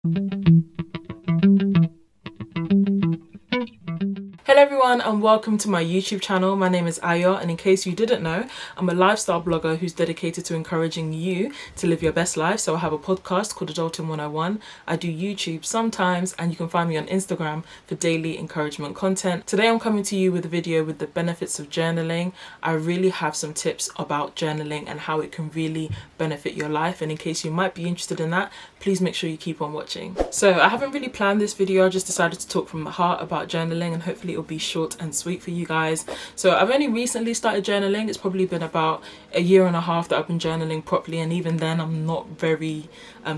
Hello everyone and welcome to my YouTube channel. My name is Ayo, and in case you didn't know, I'm a lifestyle blogger who's dedicated to encouraging you to live your best life. So I have a podcast called Adulting 101. I do YouTube sometimes, and you can find me on Instagram for daily encouragement content. Today I'm coming to you with a video with the benefits of journaling. I really have some tips about journaling and how it can really benefit your life, and in case you might be interested in that, please make sure you keep on watching. So I haven't really planned this video, I just decided to talk from the heart about journaling, and hopefully it'll be short and sweet for you guys. So I've only recently started journaling. It's probably been about a year and a half that I've been journaling properly, and even then I'm not very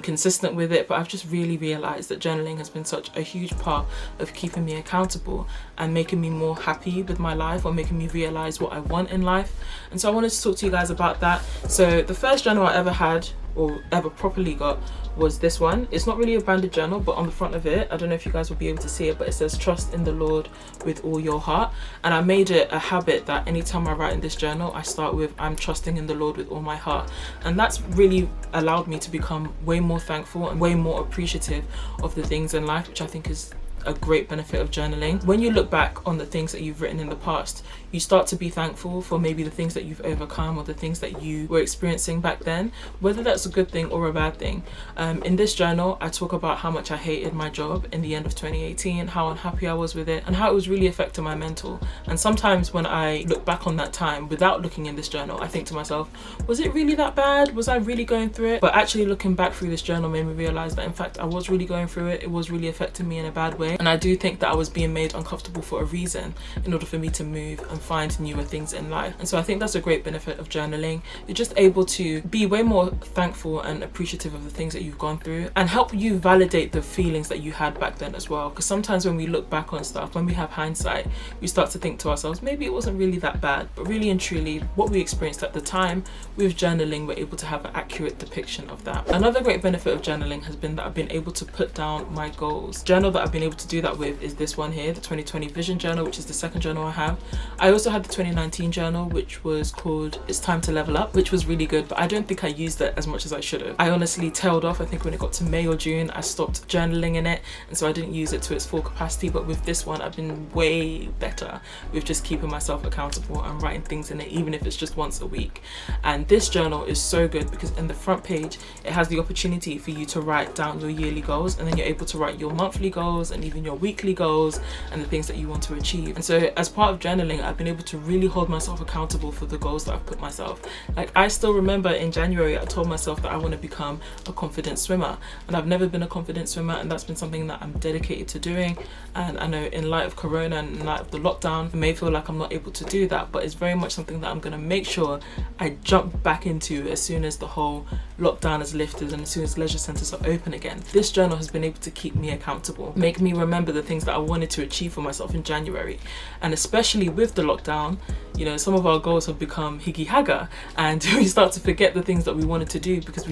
consistent with it, but I've just really realized that journaling has been such a huge part of keeping me accountable and making me more happy with my life, or making me realize what I want in life. And so I wanted to talk to you guys about that. So the first journal I ever had, or ever properly got, was this one. It's not really a branded journal, but on the front of it, I don't know if you guys will be able to see it, but it says trust in the Lord with all your heart. And I made it a habit that anytime I write in this journal, I start with I'm trusting in the Lord with all my heart. And that's really allowed me to become way more thankful and way more appreciative of the things in life, which I think is a great benefit of journaling. When you look back on the things that you've written in the past, you start to be thankful for maybe the things that you've overcome or the things that you were experiencing back then, whether that's a good thing or a bad thing. In this journal, I talk about how much I hated my job in the end of 2018, how unhappy I was with it, and how it was really affecting my mental. And sometimes when I look back on that time without looking in this journal, I think to myself, was it really that bad? Was I really going through it? But actually looking back through this journal made me realize that in fact I was really going through it. It was really affecting me in a bad way. And I do think that I was being made uncomfortable for a reason, in order for me to move and find newer things in life. And so I think that's a great benefit of journaling. You're just able to be way more thankful and appreciative of the things that you've gone through, and help you validate the feelings that you had back then as well. Because sometimes when we look back on stuff, when we have hindsight, we start to think to ourselves, maybe it wasn't really that bad. But really and truly, what we experienced at the time, with journaling, we're able to have an accurate depiction of that. Another great benefit of journaling has been that I've been able to put down my goals. Journal that I've been able to do that with is this one here, the 2020 Vision Journal, which is the second journal I have. I also had the 2019 journal, which was called It's Time to Level Up, which was really good, but I don't think I used it as much as I should have. I honestly tailed off. I think when it got to May or June, I stopped journaling in it, and so I didn't use it to its full capacity. But with this one, I've been way better with just keeping myself accountable and writing things in it, even if it's just once a week. And this journal is so good because in the front page, it has the opportunity for you to write down your yearly goals, and then you're able to write your monthly goals and even your weekly goals and the things that you want to achieve. And so as part of journaling, I've been able to really hold myself accountable for the goals that I've put myself. Like, I still remember in January, I told myself that I want to become a confident swimmer, and I've never been a confident swimmer, and that's been something that I'm dedicated to doing. And I know in light of Corona and in light of the lockdown, I may feel like I'm not able to do that, but it's very much something that I'm going to make sure I jump back into as soon as the whole lockdown is lifted and as soon as leisure centres are open again. This journal has been able to keep me accountable, make me remember the things that I wanted to achieve for myself in January. And especially with the lockdown, you know, some of our goals have become higgy haga, and we start to forget the things that we wanted to do because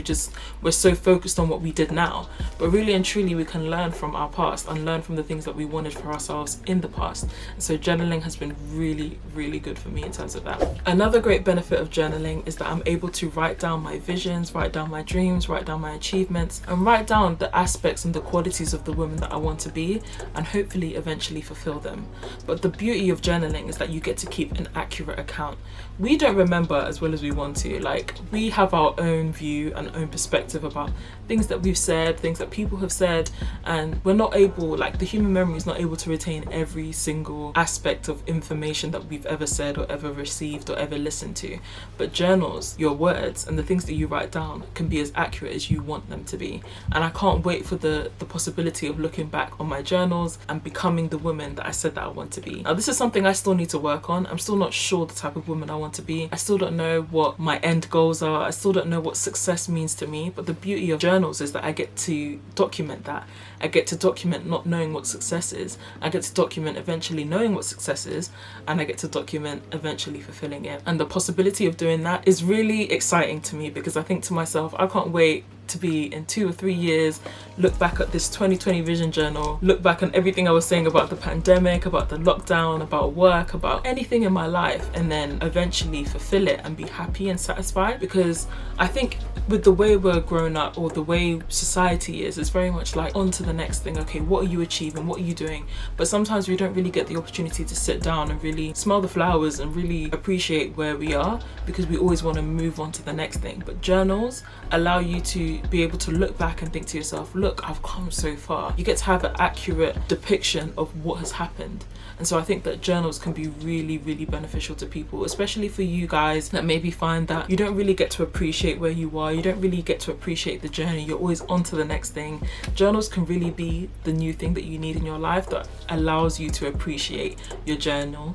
we're so focused on what we did now. But really and truly, we can learn from our past and learn from the things that we wanted for ourselves in the past. And so journaling has been really, really good for me in terms of that. Another great benefit of journaling is that I'm able to write down my visions, write down my dreams, write down my achievements, and write down the aspects and the qualities of the woman that I want to be, and hopefully eventually fulfill them. But the beauty of journaling is that you get to keep an accurate account. We don't remember as well as we want to. Like, we have our own view and own perspective about things that we've said, things that people have said, and we're not able, like, the human memory is not able to retain every single aspect of information that we've ever said or ever received or ever listened to. But journals, your words and the things that you write down, can be as accurate as you want them to be. And I can't wait for the possibility of looking back on my journals and becoming the woman that I said that I want to be. Now, this is something I still need to work on. I'm still not sure the type of woman I want to be. I still don't know what my end goals are. I still don't know what success means to me. But the beauty of journals is that I get to document that. I get to document not knowing what success is. I get to document eventually knowing what success is, and I get to document eventually fulfilling it. And the possibility of doing that is really exciting to me, because I think to myself, I can't wait to be in 2 or 3 years, look back at this 2020 vision journal, look back on everything I was saying about the pandemic, about the lockdown, about work, about anything in my life, and then eventually fulfill it and be happy and satisfied. Because I think with the way we're grown up, or the way society is, it's very much like on to the next thing. Okay, what are you achieving? What are you doing? But sometimes we don't really get the opportunity to sit down and really smell the flowers and really appreciate where we are, because we always want to move on to the next thing. But journals allow you to be able to look back and think to yourself, look, I've come so far. You get to have an accurate depiction of what has happened. And so I think that journals can be really, really beneficial to people, especially for you guys that maybe find that you don't really get to appreciate where you are, you don't really get to appreciate the journey, you're always on to the next thing. Journals can really be the new thing that you need in your life that allows you to appreciate your journey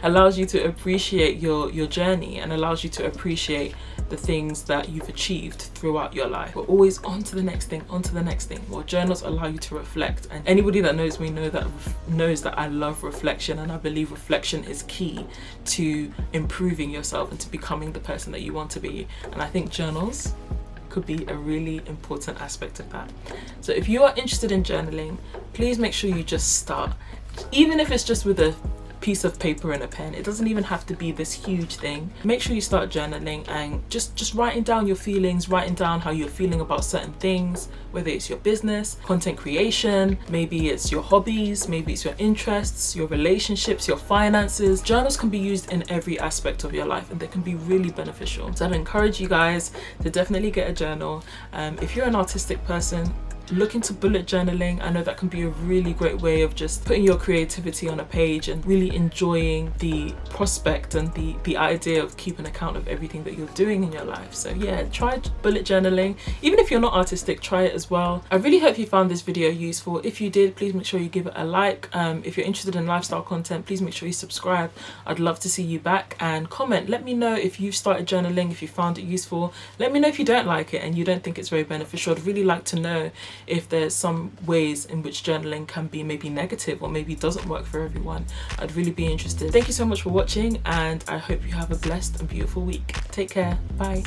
allows you to appreciate your journey, and allows you to appreciate the things that you've achieved throughout your life. We're always on to the next thing, on to the next thing. Well, journals allow you to reflect, and anybody that knows me knows that I love reflection, and I believe reflection is key to improving yourself and to becoming the person that you want to be. And I think journals could be a really important aspect of that. So if you are interested in journaling, please make sure you just start, even if it's just with a piece of paper and a pen. It doesn't even have to be this huge thing. Make sure you start journaling and just writing down your feelings, writing down how you're feeling about certain things, whether it's your business, content creation, maybe it's your hobbies, maybe it's your interests, your relationships, your finances. Journals can be used in every aspect of your life, and they can be really beneficial. So I'd encourage you guys to definitely get a journal. If you're an artistic person, look into bullet journaling. I know that can be a really great way of just putting your creativity on a page and really enjoying the prospect and the idea of keeping account of everything that you're doing in your life. So yeah, try bullet journaling. Even if you're not artistic, try it as well. I really hope you found this video useful. If you did, please make sure you give it a like. If you're interested in lifestyle content, please make sure you subscribe. I'd love to see you back, and comment. Let me know if you've started journaling, if you found it useful. Let me know if you don't like it and you don't think it's very beneficial. I'd really like to know if there's some ways in which journaling can be maybe negative, or maybe doesn't work for everyone. I'd really be interested. Thank you so much for watching, and I hope you have a blessed and beautiful week. Take care. Bye.